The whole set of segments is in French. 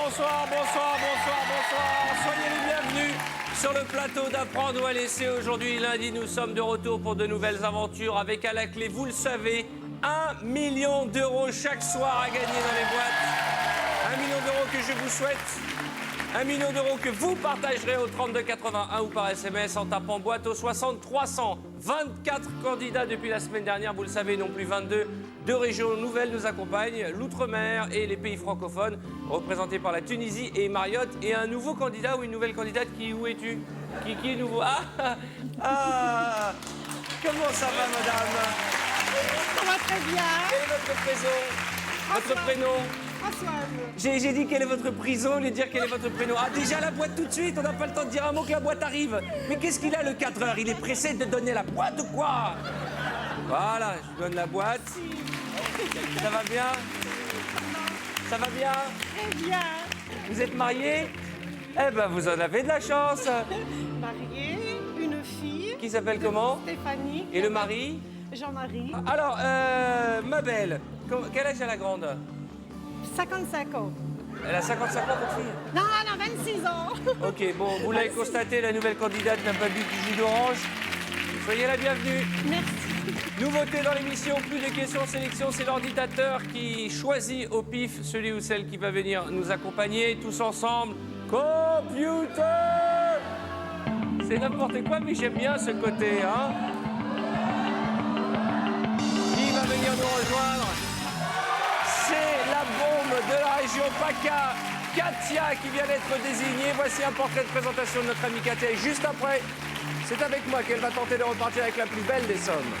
Bonsoir, bonsoir, bonsoir, bonsoir. Soyez les bienvenus sur le plateau d'Apprendre ou à laisser. Aujourd'hui, lundi, nous sommes de retour pour de nouvelles aventures avec à la clé, vous le savez, 1 million d'euros chaque soir à gagner dans les boîtes. 1 million d'euros que je vous souhaite. 1 million d'euros que vous partagerez au 3281 ou par SMS en tapant boîte au 60 300. 24 candidats depuis la semaine dernière, vous le savez, non plus 22. Deux régions nouvelles nous accompagnent, l'outre-mer et les pays francophones, représentés par la Tunisie et Mayotte. Et un nouveau candidat ou une nouvelle candidate où es-tu qui est nouveau? Comment ça va, madame? Ça va très bien. Quel est votre prénom? Votre prénom? Françoise. J'ai dit quelle est votre prison, lui dire quel est votre prénom. Ah, déjà la boîte tout de suite, on n'a pas le temps de dire un mot que la boîte arrive. Mais qu'est-ce qu'il a le 4 heures? Il est pressé de donner la boîte ou quoi? Voilà, je donne la boîte. Ça va bien? Ça va bien? Très bien. Vous êtes mariés? Eh ben, vous en avez de la chance. Mariée, une fille. Qui s'appelle comment? Stéphanie. Et le mari? Jean-Marie. Alors, ma belle, quel âge a la grande? 55 ans. Elle a 55 ans, votre fille? Non, elle a 26 ans. Ok, bon, vous l'avez constaté, la nouvelle candidate n'a pas bu du jus d'orange. Soyez la bienvenue. Merci. Nouveauté dans l'émission, plus de questions sélection, c'est l'ordinateur qui choisit au pif celui ou celle qui va venir nous accompagner. Tous ensemble, computer! C'est n'importe quoi, mais j'aime bien ce côté, hein? Qui va venir nous rejoindre? C'est la bombe de la région PACA, Katia, qui vient d'être désignée. Voici un portrait de présentation de notre amie Katia. Et juste après, c'est avec moi qu'elle va tenter de repartir avec la plus belle des sommes.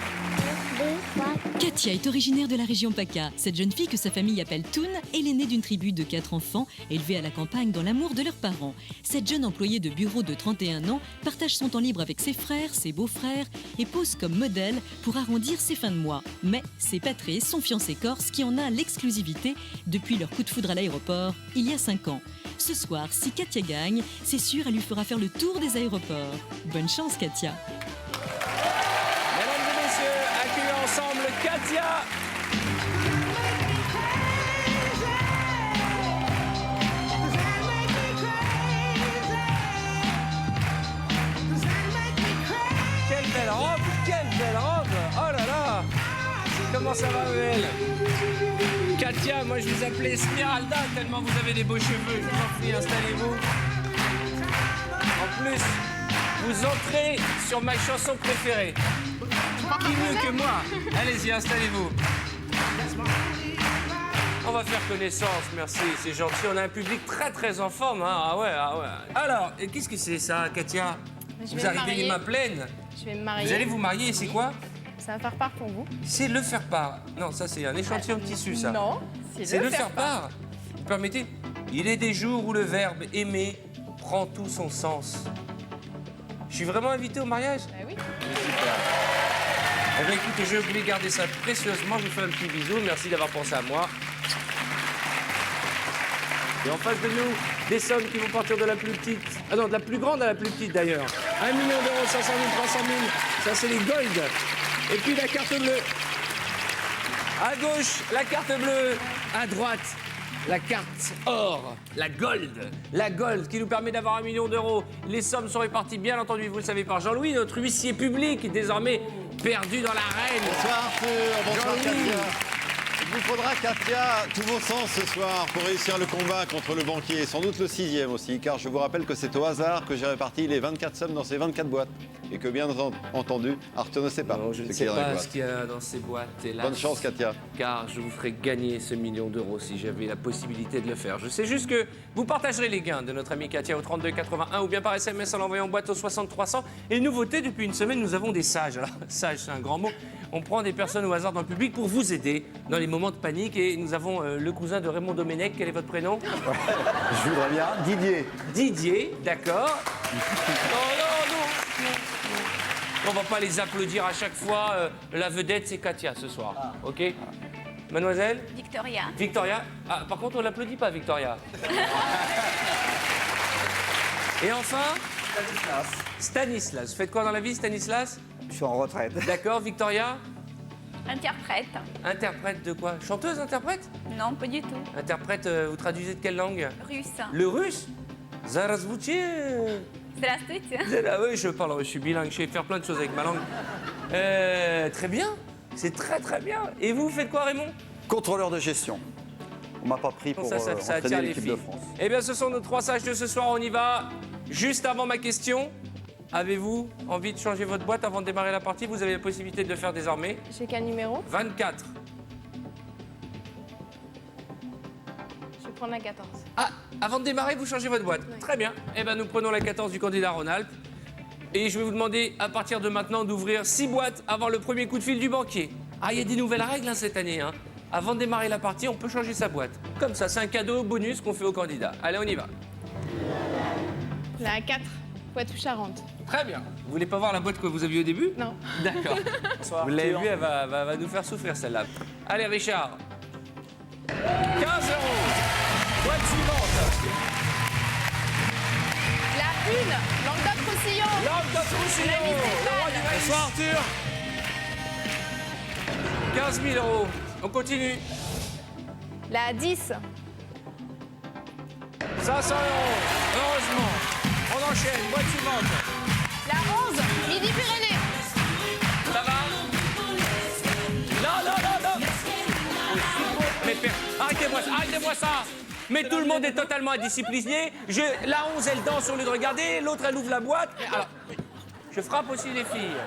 Katia est originaire de la région PACA. Cette jeune fille que sa famille appelle Toon est l'aînée d'une tribu de 4 enfants, élevés à la campagne dans l'amour de leurs parents. Cette jeune employée de bureau de 31 ans partage son temps libre avec ses frères, ses beaux-frères et pose comme modèle pour arrondir ses fins de mois. Mais c'est Patrice, son fiancé corse, qui en a l'exclusivité depuis leur coup de foudre à l'aéroport il y a 5 ans. Ce soir, si Katia gagne, c'est sûr, elle lui fera faire le tour des aéroports. Bonne chance, Katia. Mesdames et messieurs, accueillons ensemble Katia. Quelle belle robe, quelle belle robe. Oh là là. Comment ça va, belle? Katia, moi je vous appelais Esmeralda tellement vous avez des beaux cheveux. Je vous en prie, installez-vous. En plus, vous entrez sur ma chanson préférée. Qui mieux que moi? Allez-y, installez-vous. On va faire connaissance, merci, c'est gentil. On a un public très très en forme, hein. Ah ouais, ah ouais. Alors, et qu'est-ce que c'est ça, Katia? Vous arrivez les mains pleines. Je vais me marier. Vous allez vous marier, c'est quoi? Ça va faire part pour vous. C'est le faire-part. Non, ça c'est un échantillon de tissu, ça. Non, C'est le faire-part. Vous permettez? Il est des jours où le verbe aimer prend tout son sens. Je suis vraiment invité au mariage? Ah oui. Super. Eh bien, écoutez, je voulais garder ça précieusement. Je vous fais un petit bisou. Merci d'avoir pensé à moi. Et en face de nous, des sommes qui vont partir de la plus petite. Ah non, de la plus grande à la plus petite d'ailleurs. 1 million d'euros, 500 000, 300 000. Ça, c'est les gold. Et puis la carte bleue. À gauche, la carte bleue. À droite, la carte or, la gold. La gold qui nous permet d'avoir 1 million d'euros. Les sommes sont réparties, bien entendu, vous le savez, par Jean-Louis, notre huissier public, désormais perdu dans l'arène. Bonsoir Arthur, bonsoir Jean-Louis. Katia. Il vous faudra, Katia, tous vos sens ce soir pour réussir le combat contre le banquier, et sans doute le 6e aussi, car je vous rappelle que c'est au hasard que j'ai réparti les 24 sommes dans ces 24 boîtes. Et que bien entendu, Arthur ne sait pas Non, je ne sais pas ce qu'il y a dans ces boîtes, hélas. Bonne chance, Katia. Car je vous ferai gagner ce 1 million d'euros si j'avais la possibilité de le faire. Je sais juste que vous partagerez les gains de notre amie Katia au 3281 ou bien par SMS en l'envoyant en boîte au 60 300. Et nouveauté, depuis une semaine, nous avons des sages. Alors, sage, c'est un grand mot. On prend des personnes au hasard dans le public pour vous aider dans les moments de panique. Et nous avons le cousin de Raymond Domenech. Quel est votre prénom? Je voudrais bien. Didier. Didier, d'accord. Non. On va pas les applaudir à chaque fois. La vedette, c'est Katia ce soir. OK? Mademoiselle? Victoria. Victoria. Ah, par contre, on l'applaudit pas, Victoria. Et enfin? Stanislas. Vous faites quoi dans la vie, Stanislas? Je suis en retraite. D'accord, Victoria? Interprète. Interprète de quoi? Chanteuse, interprète? Non, pas du tout. Interprète, vous traduisez de quelle langue? Russe. Le russe? Zarazvouti. Здравствуйте. Ah oui, je parle, je suis bilingue, je sais faire plein de choses avec ma langue. Très bien, c'est très bien. Et vous faites quoi, Raymond? Contrôleur de gestion. On m'a pas pris pour Ça attire entraîner les l'équipe filles. de France. Eh bien, ce sont nos 3 sages de ce soir, on y va. Juste avant ma question, avez-vous envie de changer votre boîte avant de démarrer la partie? Vous avez la possibilité de le faire désormais. J'ai quel numéro? 24. Je vais prendre la 14. Ah, avant de démarrer, vous changez votre boîte. Très bien. Eh bien, nous prenons la 14 du candidat Ronald. Et je vais vous demander, à partir de maintenant, d'ouvrir 6 boîtes avant le premier coup de fil du banquier. Ah, il y a des nouvelles règles cette année. Avant de démarrer la partie, on peut changer sa boîte. Comme ça, c'est un cadeau bonus qu'on fait aux candidats. Allez, on y va. La 4, Poitou-Charentes. Très bien. Vous voulez pas voir la boîte que vous aviez au début? Non. D'accord. Vous l'avez vue, elle va nous faire souffrir, celle-là. Allez, Richard. 15 €. Boîte suivante. La 1, Languedoc-Roussillon. Languedoc-Roussillon. Le roi du maïs. Bonsoir, Arthur. 15 000 €. On continue. La 10. 500 €. Heureusement. On enchaîne. Boîte suivante. La 11, Midi-Pyrénées. Ça va? Non. Mais arrêtez-moi ça. Mais tout le monde est totalement indiscipliné. La 11, elle danse au lieu de regarder. L'autre, elle ouvre la boîte. Alors, je frappe aussi les filles.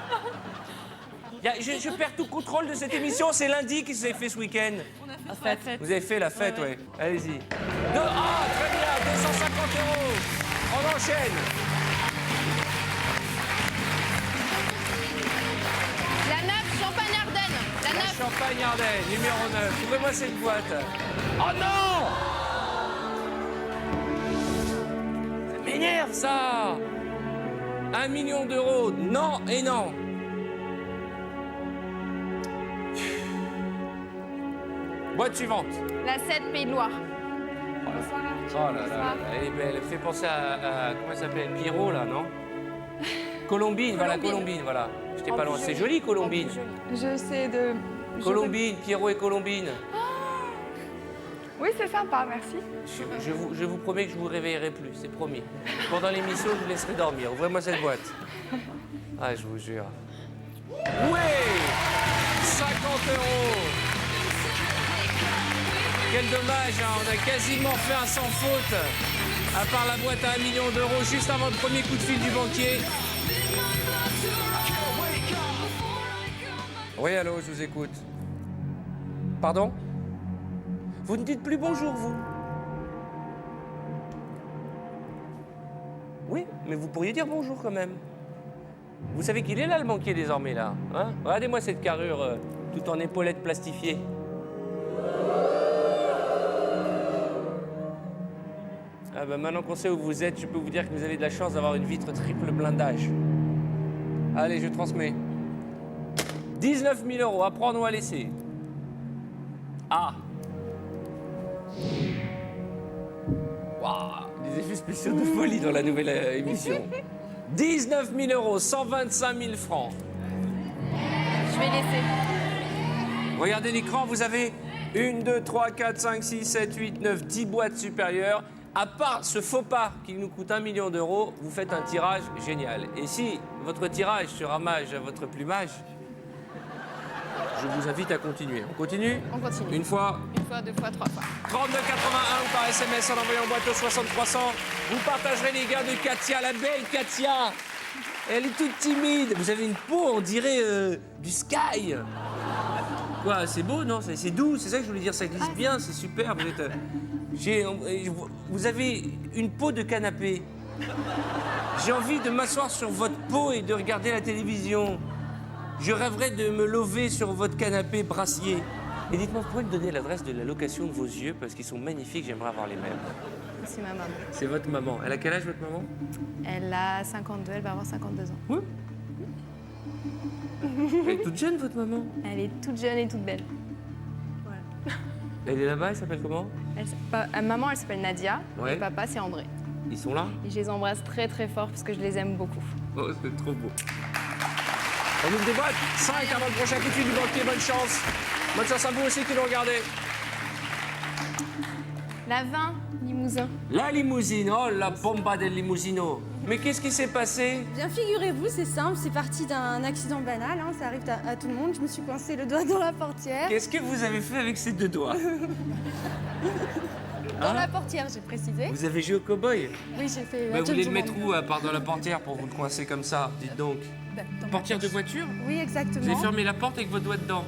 Je perds tout contrôle de cette émission. C'est lundi qui s'est fait ce week-end. On a fait la fête. Vous avez fait la fête, oui. Allez-y. Ah, très bien. 250 €. On enchaîne. La 9, Champagne-Ardenne. La 9. Champagne-Ardenne, numéro 9. Ouvrez-moi cette boîte. Oh non! Ça m'énerve, ça! 1 million d'euros. Non et non. Boîte suivante. La 7, Pays de Loire. Oh là là, elle est belle. Elle fait penser à comment elle s'appelle? Pierrot, là, non? Colombine, voilà. J'étais pas loin. C'est joli, Colombine. Je sais de... Colombine, Pierrot et Colombine. Oui, c'est sympa, merci. Je vous promets que je vous réveillerai plus, c'est promis. Pendant l'émission, je vous laisserai dormir. Ouvrez-moi cette boîte. Ah, je vous jure. Oui! 50 €. Quel dommage, on a quasiment fait un sans faute. À part la boîte à 1 million d'euros juste avant le premier coup de fil du banquier. Oui, allô, je vous écoute. Pardon? Vous ne dites plus bonjour, vous? Oui, mais vous pourriez dire bonjour quand même. Vous savez qu'il est là, le banquier, désormais, là. Hein? Regardez-moi cette carrure tout en épaulettes plastifiées. Ah ben, maintenant qu'on sait où vous êtes, je peux vous dire que vous avez de la chance d'avoir une vitre triple blindage. Allez, je transmets. 19 000 €, à prendre ou à laisser. Ah! Waouh, des effets spéciaux de folie dans la nouvelle émission. 19 000 €, 125 000 francs. Je vais laisser. Regardez l'écran, vous avez 1, 2, 3, 4, 5, 6, 7, 8, 9, 10 boîtes supérieures. À part ce faux pas qui nous coûte 1 million d'euros, vous faites un tirage génial. Et si votre tirage se ramage à votre plumage, je vous invite à continuer. On continue? On continue. Une fois, 2 fois, 3 fois. 32,81 ou par SMS en envoyant boîte au 6300. Vous partagerez les gains de Katia, la belle Katia. Elle est toute timide. Vous avez une peau, on dirait du sky. Quoi, c'est beau, non? C'est doux, c'est ça que je voulais dire. Ça glisse bien, c'est super. Vous êtes, vous avez une peau de canapé. J'ai envie de m'asseoir sur votre peau et de regarder la télévision. Je rêverais de me lever sur votre canapé brassier. Et dites-moi, vous pouvez me donner l'adresse de la location de vos yeux parce qu'ils sont magnifiques, j'aimerais avoir les mêmes. C'est ma maman. C'est votre maman. Elle a quel âge, votre maman? Elle a 52, elle va avoir 52 ans. Oui. Elle est toute jeune, votre maman? Elle est toute jeune et toute belle. Elle est là-bas, elle s'appelle comment? Maman, elle s'appelle Nadia. Ouais. Et papa, c'est André. Ils sont là? Et je les embrasse très très fort parce que je les aime beaucoup. Oh, c'est trop beau. On ouvre des boîtes. 5 avant le prochain coup de fil du banquier. Bonne chance. Bonne chance à vous aussi qui nous regardez. La 20, Limousin. La limousine. Oh, la bomba del limousino. Mais qu'est-ce qui s'est passé? Bien, figurez-vous, c'est simple, c'est parti d'un accident banal, hein, ça arrive à tout le monde. Je me suis coincé le doigt dans la portière. Qu'est-ce que vous avez fait avec ces deux doigts? Dans la portière, j'ai précisé. Vous avez joué au cow-boy? Oui, j'ai fait. Vous voulez le mettre où, à part dans la portière, pour vous le coincer comme ça? Dites donc. Portière de voiture? Oui, exactement. Vous avez fermé la porte avec votre doigt dedans?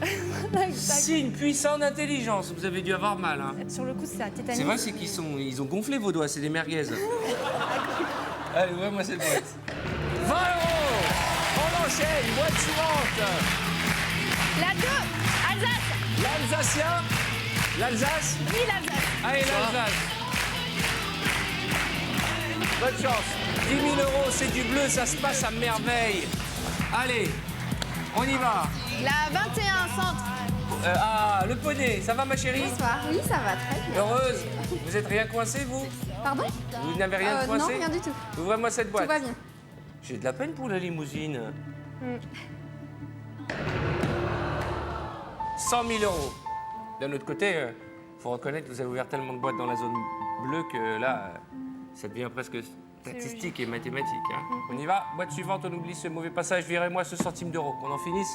Exact. Signe puissant d'intelligence. Vous avez dû avoir mal, hein? Sur le coup, c'est un tétanisme. C'est vrai, c'est ils ont gonflé vos doigts, c'est des merguez. Allez, ouais, moi c'est boîte. 20 €. On enchaîne, boîte suivante. La 2, Alsace. L'Alsacien. L'Alsace. Oui, l'Alsace. Allez, l'Alsace. Bonne chance. 10 000 €, c'est du bleu, ça se passe à merveille. Allez, on y va. La 21, Centre. Le poney, ça va ma chérie? Bonsoir. Oui, ça va très bien. Heureuse. Vous êtes rien coincé, vous? Pardon? Vous n'avez rien coincé? Non, rien du tout. Ouvrez-moi cette boîte. Tout va bien. J'ai de la peine pour la limousine. 100 000 €. D'un autre côté, faut reconnaître que vous avez ouvert tellement de boîtes dans la zone bleue que là, ça devient presque statistique et mathématique. Hein. On y va. Boîte suivante, on oublie ce mauvais passage. Virez-moi ce centime d'euro. Qu'on en finisse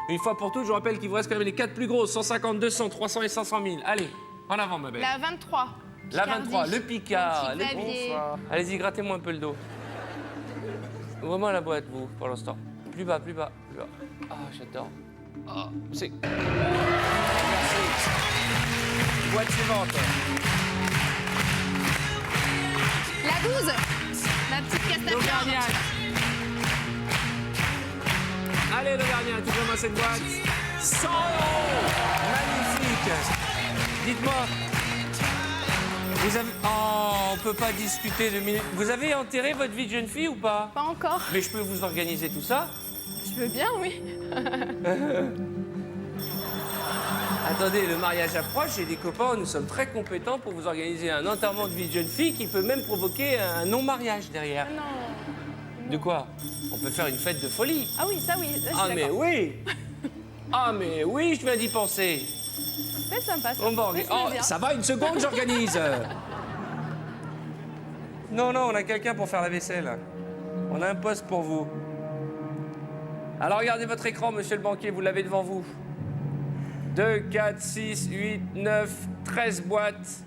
une fois pour toutes. Je vous rappelle qu'il vous reste quand même les 4 plus grosses. 150, 200, 300 et 500 000. Allez, en avant, ma belle. La 23. La 23, le Picard. Petit clavier. Allez-y, grattez-moi un peu le dos. Ouvrez-moi la boîte, vous, pour l'instant. Plus bas, plus bas, plus bas. Ah, j'adore. Ah, c'est... Merci. Boîte suivante. La 12. Ma petite castafiore. L'Auvergnat. Allez, l'Auvergnat, ouvrez-moi cette boîte. 100 €. Magnifique. Dites-moi... Vous avez... Oh, on peut pas discuter 2 minutes. Vous avez enterré votre vie de jeune fille ou pas? Pas encore. Mais je peux vous organiser tout ça? Je veux bien, oui. Attendez, le mariage approche, j'ai des copains, nous sommes très compétents pour vous organiser un enterrement de vie de jeune fille qui peut même provoquer un non-mariage derrière. Non. De quoi? On peut faire une fête de folie. Ah oui, ça oui. Là, je suis Ah mais d'accord. oui. Ah mais oui, je viens d'y penser. C'est sympa ça. On va Oui, je oh, veux bien. ça va, une seconde, j'organise. Non, on a quelqu'un pour faire la vaisselle. On a un poste pour vous. Alors regardez votre écran, monsieur le banquier, vous l'avez devant vous. 2, 4, 6, 8, 9, 13 boîtes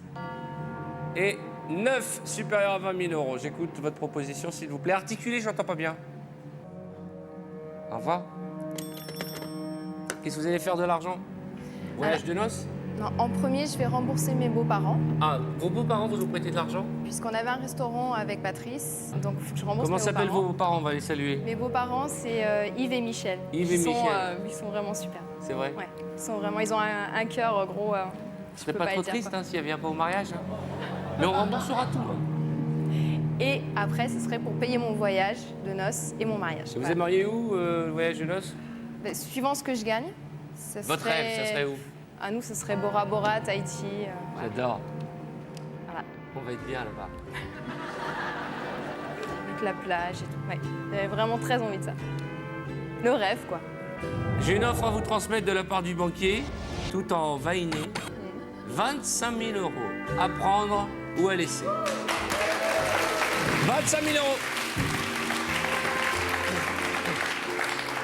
et 9 supérieurs à 20 000 €. J'écoute votre proposition, s'il vous plaît. Articulez, j'entends pas bien. Au revoir. Qu'est-ce que vous allez faire de l'argent? Voyage de noces? Non, en premier, je vais rembourser mes beaux-parents, Ah, vos beaux-parents vous ont prêté de l'argent? puisqu'on avait un restaurant avec Patrice. Donc, faut que je rembourse Comment mes s'appellent beaux-parents. vos beaux-parents? On va les saluer. Mes beaux-parents, c'est Yves et Michel. Yves et Michel. Ils sont vraiment super. C'est vrai? Ouais, ils ont un cœur gros. Ce serait peux pas pas trop le dire, triste quoi. hein, si elle vient pas au mariage. Hein. Mais on remboursera tout. Hein. Et après, ce serait pour payer mon voyage de noces et mon mariage. Vous Voilà. aimeriez où, le voyage de noces? Ben, suivant ce que je gagne. Ça Votre serait... rêve, ça serait où? À nous, ce serait Bora Bora, Tahiti. Voilà. J'adore. Voilà. On va être bien là-bas. Avec la plage et tout. Ouais. J'avais vraiment très envie de ça. Le rêve, quoi. J'ai une offre à vous transmettre de la part du banquier, tout en vainé. 25 000 € à prendre ou à laisser. 25 000 €.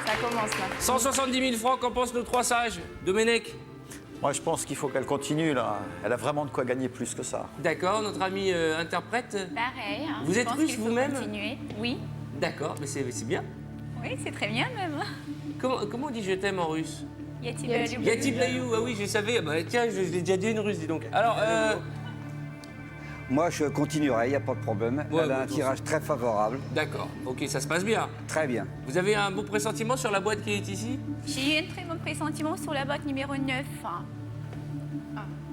Ça commence là. 170 000 francs, qu'en pensent nos trois sages? Domenech? Moi, je pense qu'il faut qu'elle continue, là. Elle a vraiment de quoi gagner plus que ça. D'accord, notre ami interprète? Pareil. Hein, Vous je êtes pense russe qu'il faut vous-même? continuer. Oui. D'accord, mais c'est bien. Oui, c'est très bien même. Comment on dit je t'aime en russe? Yati Yati Blayou, ah oui, je savais. Bah, tiens, je l'ai déjà dit une russe, dis donc. Alors, Moi, je continuerai, il n'y a pas de problème. Ouais, Elle a bah, un toi tirage aussi. très favorable. D'accord, ok, ça se passe bien. Très bien. Vous avez un bon pressentiment sur la boîte qui est ici? J'ai un très bon pressentiment sur la boîte numéro 9.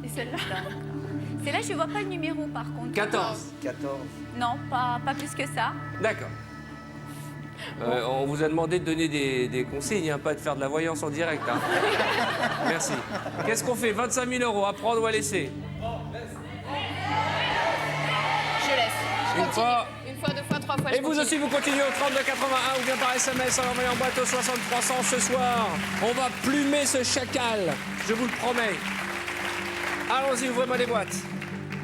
Et celle-là? Celle-là, je vois pas le numéro par contre. 14. 14. Non, pas plus que ça. D'accord. On vous a demandé de donner des consignes, hein, pas de faire de la voyance en direct. Hein. Merci. Qu'est-ce qu'on fait? 25 000 euros, à prendre ou à laisser? Je laisse. Je Une continue. fois. Une fois, deux fois, trois fois. Et je vous continue. aussi, vous continuez au 3281 ou bien par SMS en envoyant en boîte au 60 300 ce soir. On va plumer ce chacal, je vous le promets. Allons-y, ouvrez-moi les boîtes.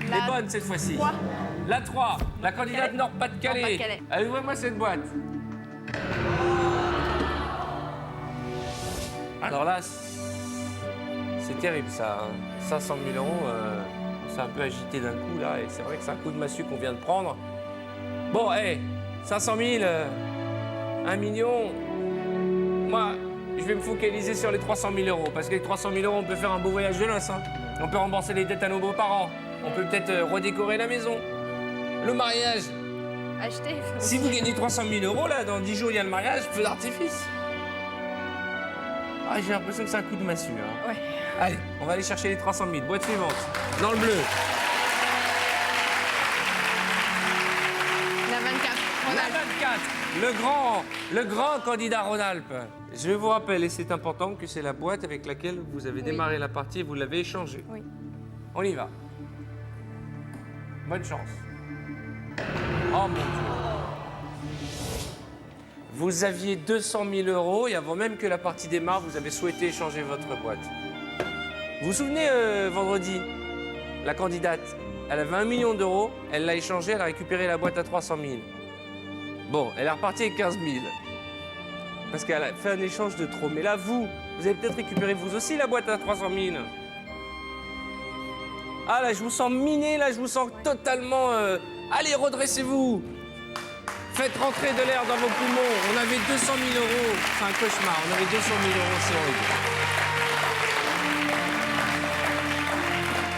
La Les bonnes cette fois-ci. 3. La 3, la candidate Nord-Pas-de-Calais. Nord-Pas-de-Calais. Allez, ouvrez-moi cette boîte. Alors là, c'est terrible ça. Hein. 500 000 euros, c'est un peu agité d'un coup là. Et c'est vrai que c'est un coup de massue qu'on vient de prendre. Bon, hé, 500 000, 1 million. Moi, je vais me focaliser sur les 300 000 euros. Parce que les 300 000 euros, on peut faire un beau voyage de noces. Hein. On peut rembourser les dettes à nos beaux-parents. On peut peut-être redécorer la maison. Le mariage. Acheter. Si vous gagnez 300 000 euros, là, dans 10 jours, il y a le mariage, feu d'artifice. Ah, j'ai l'impression que c'est un coup de massue. Hein. Ouais. Allez, on va aller chercher les 300 000. Boîte suivante. Dans le bleu. La 24. La 24. Le grand candidat Rhône-Alpes. Je vous rappelle, et c'est important, que c'est la boîte avec laquelle vous avez démarré la partie et vous l'avez échangée. Oui. On y va. Bonne chance. Oh mon Dieu. Vous aviez 200 000 euros et avant même que la partie démarre, vous avez souhaité échanger votre boîte. Vous vous souvenez, vendredi, la candidate, elle avait 1 million d'euros, elle l'a échangé, elle a récupéré la boîte à 300 000. Bon, elle est repartie avec 15 000. Parce qu'elle a fait un échange de trop. Mais là, vous avez peut-être récupéré vous aussi la boîte à 300 000. Ah là, je vous sens miné, là, je vous sens totalement... Allez, redressez-vous. Faites rentrer de l'air dans vos poumons. On avait 200 000 euros. C'est un cauchemar. On avait 200 000 euros, c'est horrible.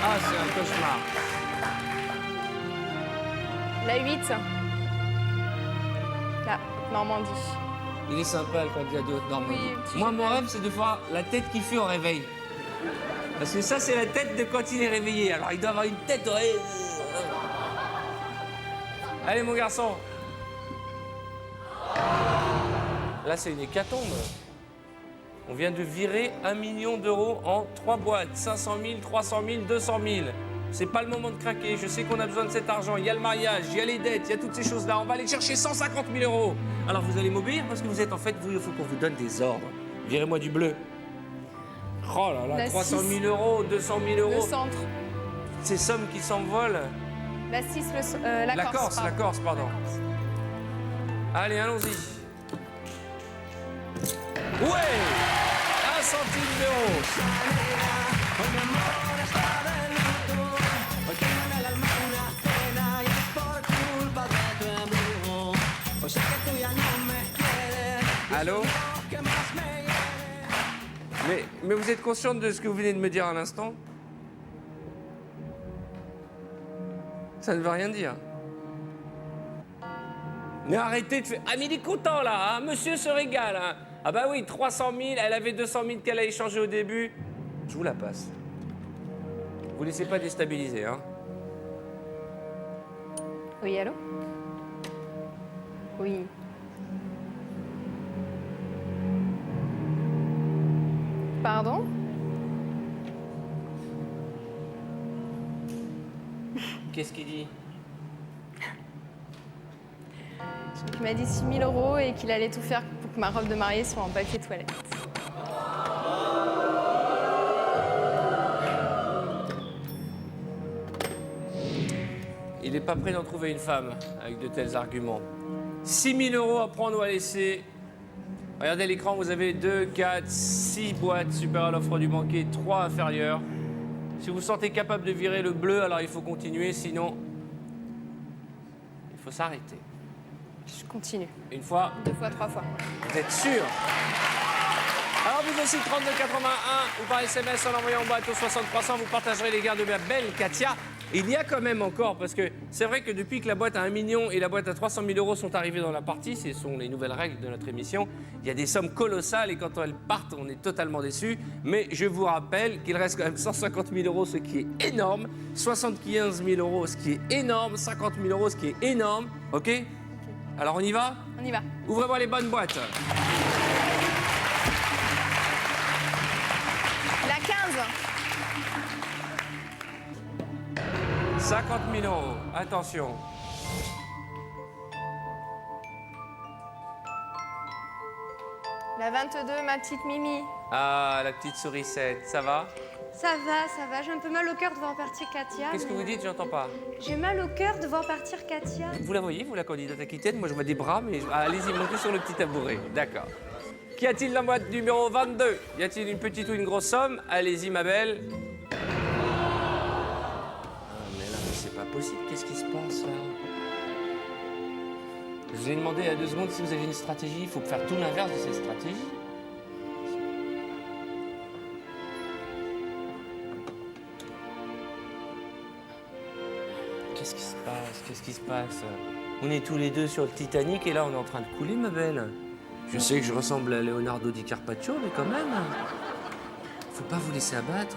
Ah, c'est un cauchemar. La 8. La Normandie. Il est sympa, le candidat de Haute-Normandie. Oui, petit Moi, jeu. mon rêve, c'est de voir la tête qu'il fait au réveil. Parce que ça, c'est la tête de quand il est réveillé. Alors, il doit avoir une tête... Allez, mon garçon. Là, c'est une hécatombe. On vient de virer 1 million d'euros en 3 boîtes. 500 000, 300 000, 200 000. C'est pas le moment de craquer. Je sais qu'on a besoin de cet argent. Il y a le mariage, il y a les dettes, il y a toutes ces choses-là. On va aller chercher 150 000 euros. Alors, vous allez m'obéir parce que vous êtes en fait... Il faut qu'on vous donne des ordres. Virez-moi du bleu. Oh là là, La 300 6. 000 euros, 200 000 euros. Le centre. Ces sommes qui s'envolent. La 6, la Corse. La Corse, pardon. Allez, allons-y. Ouais, 1 centime d'euro. Allô? Mais vous êtes consciente de ce que vous venez de me dire à l'instant? Ça ne veut rien dire. Mais arrêtez de faire... Ah, mais il est content, là, hein. Monsieur se régale, hein. Ah bah oui, 300 000, elle avait 200 000 qu'elle a échangé au début. Je vous la passe. Vous laissez pas déstabiliser, hein. Oui, allô? Oui. Pardon? Qu'est-ce qu'il dit? Il m'a dit 6 000 euros et qu'il allait tout faire pour que ma robe de mariée soit en papier toilette. Il n'est pas prêt d'en trouver une femme avec de tels arguments. 6 000 euros à prendre ou à laisser. Regardez l'écran, vous avez 2, 4, 6 boîtes supérieures à l'offre du banquier, 3 inférieures. Si vous vous sentez capable de virer le bleu, alors il faut continuer, sinon il faut s'arrêter. Je continue. Une fois, 2 fois, 3 fois. vous êtes sûr? Alors vous aussi, 3281 ou par SMS en envoyant en boîte au 6300. Vous partagerez les gains de ma belle Katia. Il y a quand même encore, parce que c'est vrai que depuis que la boîte à 1 million et la boîte à 300 000 euros sont arrivées dans la partie, ce sont les nouvelles règles de notre émission, il y a des sommes colossales et quand elles partent, on est totalement déçus. Mais je vous rappelle qu'il reste quand même 150 000 euros, ce qui est énorme, 75 000 euros, ce qui est énorme, 50 000 euros, ce qui est énorme. OK? Alors on y va? On y va. Ouvrez-moi les bonnes boîtes. La 15. 50 000 euros. Attention. La 22, ma petite Mimi. Ah, la petite sourisette, ça va? Ça va. J'ai un peu mal au cœur de voir partir Katia. Qu'est-ce que vous dites? J'entends pas. J'ai mal au cœur de voir partir Katia. Vous la voyez, vous, la candidate aquitaine? Moi, je vois des bras, mais... Ah, allez-y, montez sur le petit tabouret. D'accord. Qu'y a-t-il dans la boîte numéro 22? Y a-t-il une petite ou une grosse somme? Allez-y, ma belle. Ah, mais là, mais c'est pas possible. Qu'est-ce qui se passe, là? Je vous ai demandé il y a 2 secondes si vous avez une stratégie. Il faut faire tout l'inverse de cette stratégie. Qu'est-ce qui se passe? Qu'est-ce qui se passe? On est tous les deux sur le Titanic et là, on est en train de couler, ma belle. Je sais que je ressemble à Leonardo Di Carpaccio, mais quand même. Faut pas vous laisser abattre.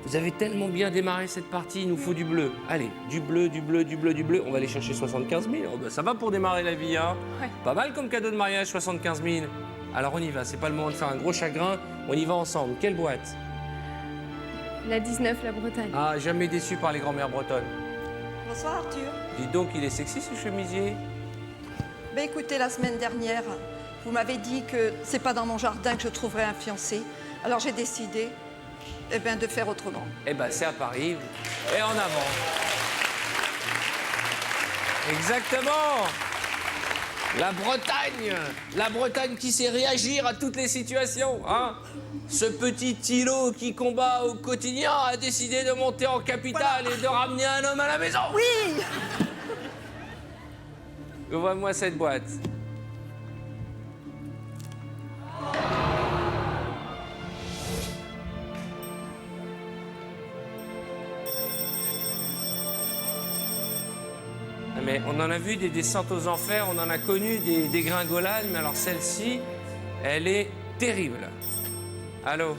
Vous avez tellement bien démarré cette partie, il nous faut du bleu. Allez, du bleu, du bleu, du bleu, du bleu. On va aller chercher 75 000. Oh, ben, ça va pour démarrer la vie, hein? Ouais. Pas mal comme cadeau de mariage, 75 000. Alors on y va, c'est pas le moment de faire un gros chagrin. On y va ensemble. Quelle boîte? La 19, la Bretagne. Ah, jamais déçu par les grand-mères bretonnes. Bonsoir Arthur. Dis donc, il est sexy ce chemisier. Ben écoutez, la semaine dernière, vous m'avez dit que c'est pas dans mon jardin que je trouverais un fiancé. Alors j'ai décidé de faire autrement. Eh ben, c'est à Paris. Et en avant. Exactement. La Bretagne qui sait réagir à toutes les situations, hein. Ce petit îlot qui combat au quotidien a décidé de monter en capitale et de ramener un homme à la maison. Oui. Ouvre-moi cette boîte. Mais on en a vu des descentes aux enfers, on en a connu des dégringolades, mais alors celle-ci, elle est terrible. Allô?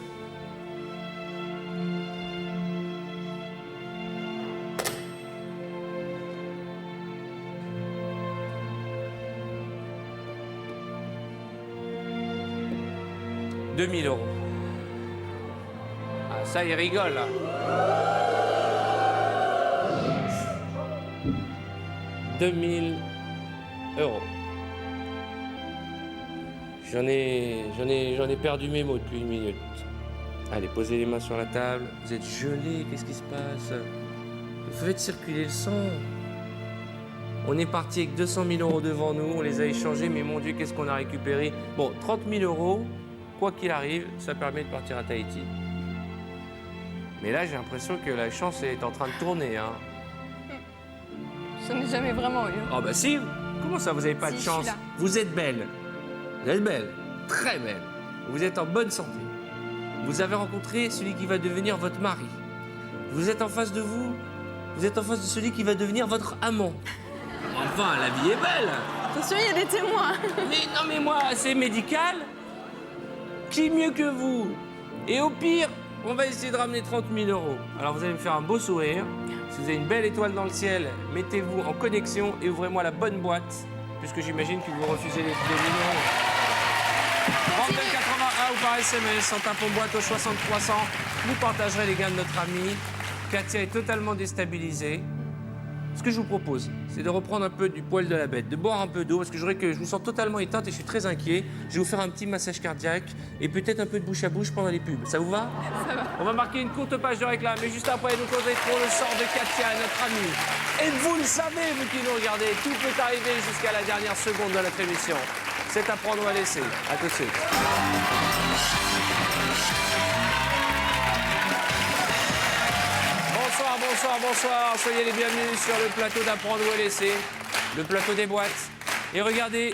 « 2 000 euros. Ah, ça, il rigole, là. 2 000 euros. J'en ai perdu mes mots depuis 1 minute. Allez, posez les mains sur la table. Vous êtes gelés, qu'est-ce qui se passe? Faites circuler le sang. On est parti avec 200 000 euros devant nous, on les a échangés, mais mon Dieu, qu'est-ce qu'on a récupéré? Bon, 30 000 euros, quoi qu'il arrive, ça permet de partir à Tahiti. Mais là, j'ai l'impression que la chance est en train de tourner, hein. Je n'ai jamais vraiment eu. Oh bah si, comment ça, vous n'avez pas Si, de je chance? suis là. Vous êtes belle. Vous êtes belle, très belle. Vous êtes en bonne santé. Vous avez rencontré celui qui va devenir votre mari. Vous êtes en face de vous, vous êtes en face de celui qui va devenir votre amant. Enfin, la vie est belle. Attention, il y a des témoins. Mais non, mais moi, c'est médical. Qui mieux que vous? Et au pire, on va essayer de ramener 30 000 euros. Alors vous allez me faire un beau sourire. Si vous avez une belle étoile dans le ciel, mettez-vous en connexion et ouvrez-moi la bonne boîte, puisque j'imagine que vous refusez les millions. 3281 ou par SMS, en tapant boîte au 6300, vous partagerez les gains de notre amie. Katia est totalement déstabilisée. Ce que je vous propose, c'est de reprendre un peu du poil de la bête, de boire un peu d'eau, parce que je vous sens totalement éteinte et je suis très inquiet. Je vais vous faire un petit massage cardiaque et peut-être un peu de bouche à bouche pendant les pubs. Ça vous va? Ça va. On va marquer une courte page de réclame, mais juste après, nous connaîtrons le sort de Katia, notre amie. Et vous le savez, vous qui nous regardez, tout peut arriver jusqu'à la dernière seconde de notre émission. C'est à prendre ou à laisser. À tout de suite. Bonsoir, bonsoir, bonsoir. Soyez les bienvenus sur le plateau d'Apprendre ou à laisser, le plateau des boîtes. Et regardez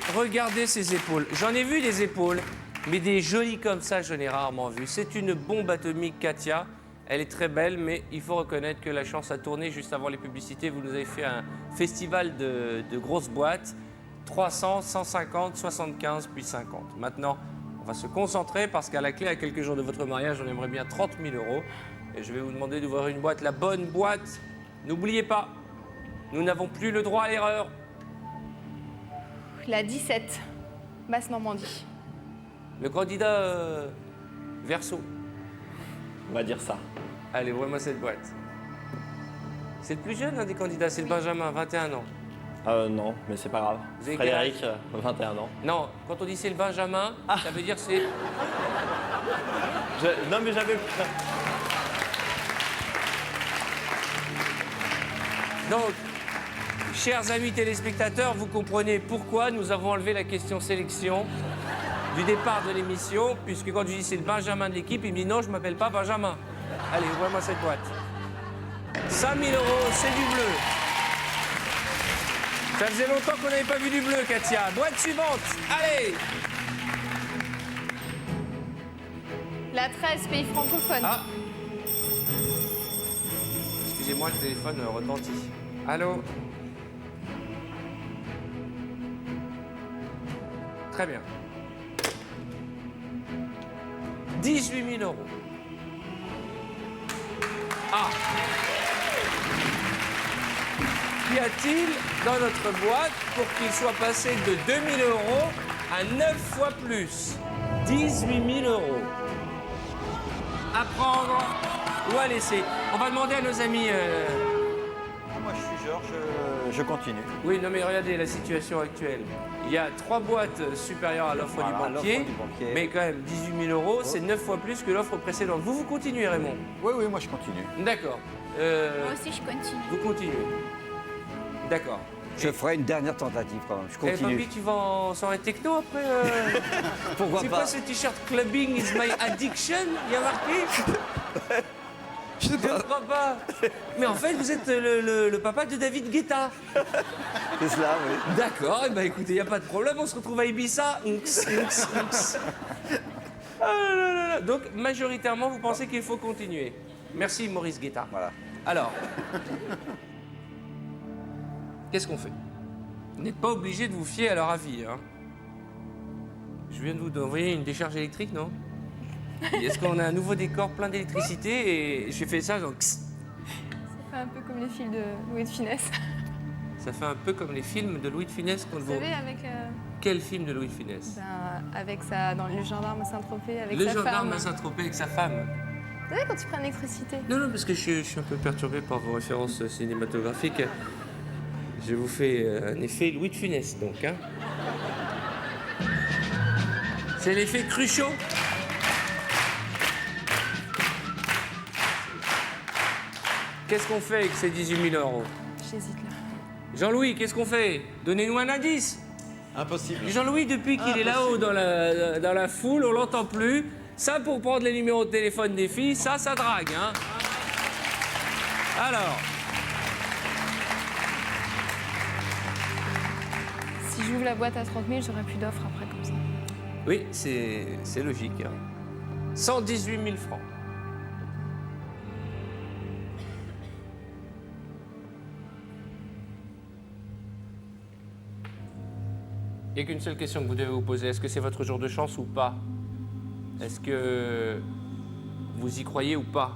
ces épaules. J'en ai vu des épaules Mais des jolies comme ça, je n'ai rarement vu. C'est une bombe atomique, Katia. Elle est très belle, mais il faut reconnaître que la chance a tourné juste avant les publicités. Vous nous avez fait un festival de grosses boîtes. 300, 150, 75, puis 50. Maintenant, on va se concentrer parce qu'à la clé, à quelques jours de votre mariage, on aimerait bien 30 000 €. Et je vais vous demander d'ouvrir une boîte, la bonne boîte. N'oubliez pas, nous n'avons plus le droit à l'erreur. La 17, Basse-Normandie. Le candidat Verseau. On va dire ça. Allez, ouvrez-moi cette boîte. C'est le plus jeune des candidats, c'est le Benjamin, 21 ans. Non, mais c'est pas grave. Vous avez quel Frédéric, 21 ans. Non, quand on dit c'est le Benjamin, ça veut dire c'est... Non, mais j'avais... Donc, chers amis téléspectateurs, vous comprenez pourquoi nous avons enlevé la question sélection du départ de l'émission, puisque quand je dis c'est le Benjamin de l'équipe, il me dit non, je ne m'appelle pas Benjamin. Allez, ouvrez-moi cette boîte. 5 000 €, c'est du bleu. Ça faisait longtemps qu'on n'avait pas vu du bleu, Katia. Boîte suivante, allez. La 13, pays francophone. Ah. Excusez-moi, le téléphone retentit. Allô? Très bien. 18 000 €. Ah. Qu'y a-t-il dans notre boîte pour qu'il soit passé de 2 000 € à 9 fois plus? 18 000 €. À prendre ou à laisser. On va demander à nos amis... Moi, je suis Georges, je continue. Oui, non mais regardez la situation actuelle. Il y a 3 boîtes supérieures à l'offre Voilà, du banquier, l'offre du banquier. mais quand même 18 000 €, c'est 9 fois plus que l'offre précédente. Vous continuez, Raymond? Oui, oui, moi, je continue. D'accord. Moi aussi, je continue. Vous continuez. D'accord. Je ferai une dernière tentative quand même. Je Eh, continue. Papi, tu vas en soirée techno après Pourquoi C'est pas quoi ce t-shirt Clubbing is my addiction? Il y a marqué? Je sais Je ne crois pas. Mais en fait, vous êtes le papa de David Guetta. C'est cela, oui. D'accord, eh ben, écoutez, il n'y a pas de problème, on se retrouve à Ibiza. Ah là là là. Donc, majoritairement, vous pensez qu'il faut continuer. Merci, Maurice Guetta. Voilà. Alors, qu'est-ce qu'on fait? Vous n'êtes pas obligé de vous fier à leur avis. Hein. Je viens de vous envoyer une décharge électrique, non? Est-ce qu'on a un nouveau décor plein d'électricité et j'ai fait ça, donc... Ça fait un peu comme les films de Louis de Funès. Ça fait un peu comme les films de Louis de Funès quand Vous savez, avec... Quel film de Louis de Funès? Avec sa... dans Le gendarme à Saint-Tropez, avec Le sa gendarme femme. à Saint-Tropez avec sa femme. Vous savez, quand tu prends l'électricité. Non, non, parce que je suis un peu perturbé par vos références cinématographiques. Je vous fais un effet Louis de Funès, donc. Hein. C'est l'effet Cruchot. Qu'est-ce qu'on fait avec ces 18 000 €? J'hésite là. Jean-Louis, qu'est-ce qu'on fait? Donnez-nous un indice. Impossible. Jean-Louis, depuis qu'il est là-haut dans la foule, on l'entend plus. Ça, pour prendre les numéros de téléphone des filles, ça drague. Hein. Alors, Si j'ouvre la boîte à 30 000, j'aurai plus d'offres après comme ça. oui, c'est logique. Hein. 118 000 francs. Il n'y a qu'une seule question que vous devez vous poser. Est-ce que c'est votre jour de chance ou pas? Est-ce que vous y croyez ou pas?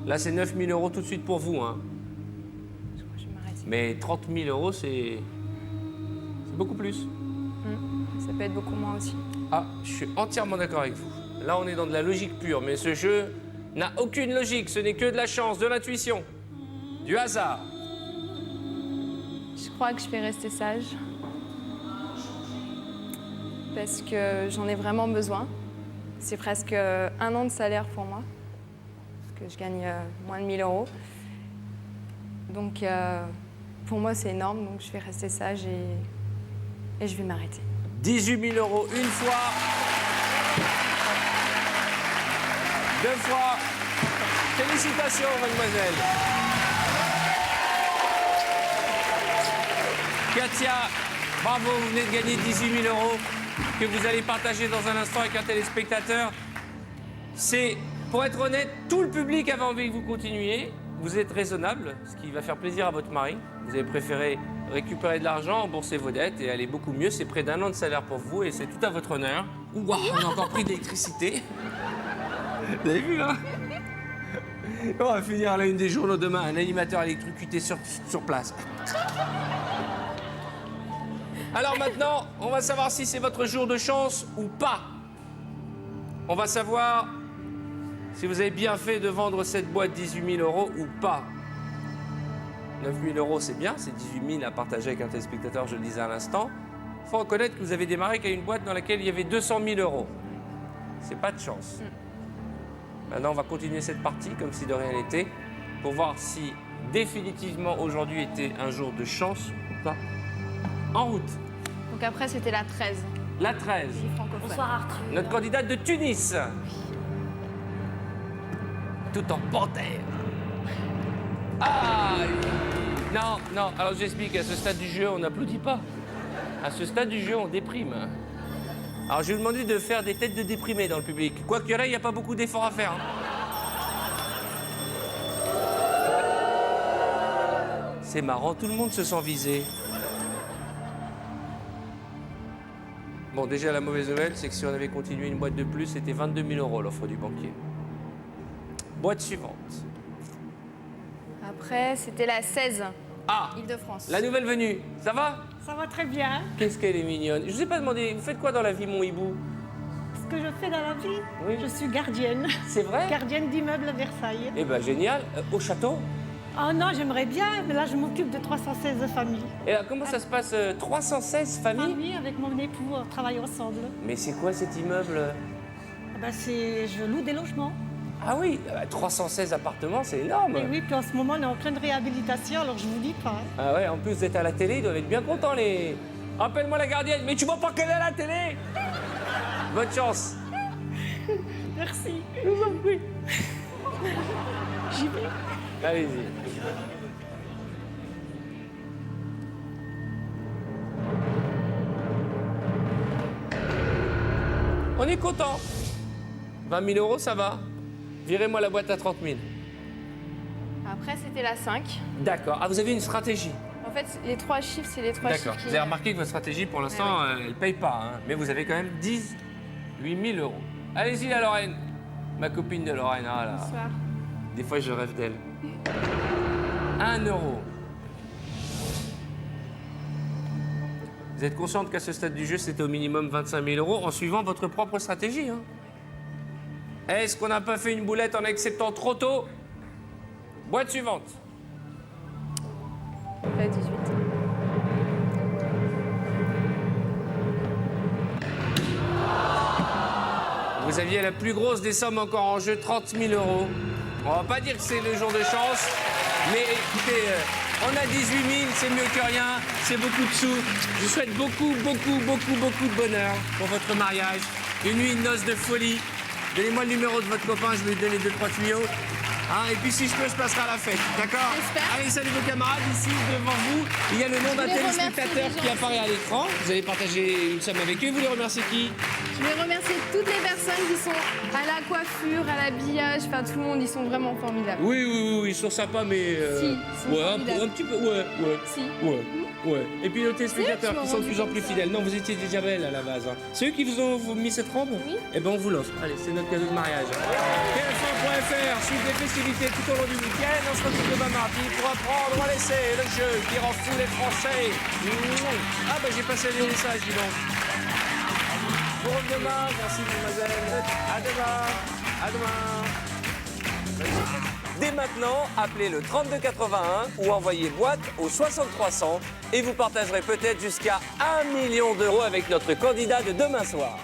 Là, c'est 9 000 € tout de suite pour vous. Hein. Je crois que je vais m'arrêter. Mais 30 000 €, c'est beaucoup plus. Ça peut être beaucoup moins aussi. Ah, je suis entièrement d'accord avec vous. Là, on est dans de la logique pure, mais ce jeu n'a aucune logique. Ce n'est que de la chance, de l'intuition, du hasard. Je crois que je vais rester sage. Parce que j'en ai vraiment besoin. C'est presque 1 an de salaire pour moi. Parce que je gagne moins de 1 000 €. Donc, pour moi, c'est énorme. Donc, je vais rester sage et je vais m'arrêter. 18 000 € une fois. 2 fois. Félicitations, mademoiselle. Katia, bravo, vous venez de gagner 18 000 €. que vous allez partager dans un instant avec un téléspectateur. C'est, pour être honnête, tout le public avait envie que vous continuiez. Vous êtes raisonnable, ce qui va faire plaisir à votre mari. Vous avez préféré récupérer de l'argent, rembourser vos dettes et aller beaucoup mieux. C'est près d'1 an de salaire pour vous et c'est tout à votre honneur. Ouah, on a encore pris de l'électricité. Vous avez vu, hein? On va finir à la une des journaux demain. Un animateur électrocuté sur place. Alors maintenant, on va savoir si c'est votre jour de chance ou pas. On va savoir si vous avez bien fait de vendre cette boîte 18 000 € ou pas. 9 000 €, c'est bien, c'est 18 000 à partager avec un téléspectateur, je le disais à l'instant. Il faut reconnaître que vous avez démarré avec une boîte dans laquelle il y avait 200 000 €. C'est pas de chance. Maintenant, on va continuer cette partie comme si de rien n'était pour voir si définitivement aujourd'hui était un jour de chance ou pas. En route. Donc après, c'était la 13. La 13. Francophone. Bonsoir Arthur. Notre candidate de Tunis. Tout en panthère. Ah non, non, alors j'explique, à ce stade du jeu, on n'applaudit pas. À ce stade du jeu, on déprime. Alors je vais vous demander de faire des têtes de déprimés dans le public. Quoique là, il n'y a pas beaucoup d'efforts à faire. C'est marrant, tout le monde se sent visé. Bon, déjà, la mauvaise nouvelle, c'est que si on avait continué une boîte de plus, c'était 22 000 € l'offre du banquier. Boîte suivante. Après, c'était la 16. Ah, Île-de-France. la nouvelle venue, ça va? Ça va très bien. Qu'est-ce qu'elle est mignonne. Je vous ai pas demandé, vous faites quoi dans la vie, mon hibou? Ce que je fais dans la vie, Oui. je suis gardienne. C'est vrai? Gardienne d'immeuble à Versailles. Eh ben génial. Au château? Oh non, j'aimerais bien, mais là je m'occupe de 316 familles. Et alors, comment ça se passe? 316 familles? Famille avec mon époux, on travaille ensemble. Mais c'est quoi cet immeuble? Ah ben, je loue des logements. Ah oui, 316 appartements, c'est énorme. Et oui, puis en ce moment on est en pleine réhabilitation, alors je vous dis pas. Ah ouais, en plus vous êtes à la télé, ils doivent être bien contents les... Appelle-moi la gardienne, mais tu vois pas qu'elle est à la télé? Bonne chance. Merci, je vous en prie. J'y vais. Allez-y. On est content. 20 000 €, ça va. Virez-moi la boîte à 30 000. Après, c'était la 5. D'accord. Ah, vous avez une stratégie. En fait, les 3 chiffres, c'est les 3 chiffres D'accord. qui... Vous avez remarqué que votre stratégie, pour l'instant, elle ne paye pas. Hein. Mais vous avez quand même 18 000 €. Allez-y, la Lorraine. Ma copine de Lorraine. Ah, là. Bonsoir. Des fois, je rêve d'elle. 1 €. Vous êtes consciente qu'à ce stade du jeu, c'était au minimum 25 000 € en suivant votre propre stratégie. Hein. Est-ce qu'on n'a pas fait une boulette en acceptant trop tôt? Boîte suivante. La 18. Vous aviez la plus grosse des sommes encore en jeu, 30 000 €. On va pas dire que c'est le jour de chance, mais écoutez, on a 18 000, c'est mieux que rien, c'est beaucoup de sous. Je vous souhaite beaucoup de bonheur pour votre mariage. Une nuit, une noce de folie. Donnez-moi le numéro de votre copain, je vais lui donner 2-3 tuyaux. Hein, et puis si je peux, je passerai à la fête, d'accord? Allez, salut vos camarades, ici, devant vous, il y a le nom d'un téléspectateur qui apparaît à l'écran. Vous allez partager une somme avec eux, vous les remerciez qui? Je voulais remercier toutes les personnes qui sont à la coiffure, à l'habillage, enfin tout le monde, ils sont vraiment formidables. Oui, ils sont sympas, mais... Si, ils sont ouais, formidables. un petit peu, ouais. Si. Ouais. Et puis nos téléspectateurs C'est eux qui qui sont de m'ont plus en rendu plus comme ça. fidèles. Non, vous étiez déjà belle à la base. Hein. C'est eux qui vous ont mis cette robe? Oui. Eh ben on vous l'offre. Allez, c'est notre cadeau de mariage. TF1.fr, suivez les festivités tout au long du week-end. On se retrouve demain mardi pour apprendre à laisser le jeu qui rend fou les Français. Ah bah j'ai passé les messages, dis donc. Pour demain, merci mademoiselle. À demain. À demain. Dès maintenant, appelez le 3281 ou envoyez boîte au 6300 et vous partagerez peut-être jusqu'à 1 million € avec notre candidat de demain soir.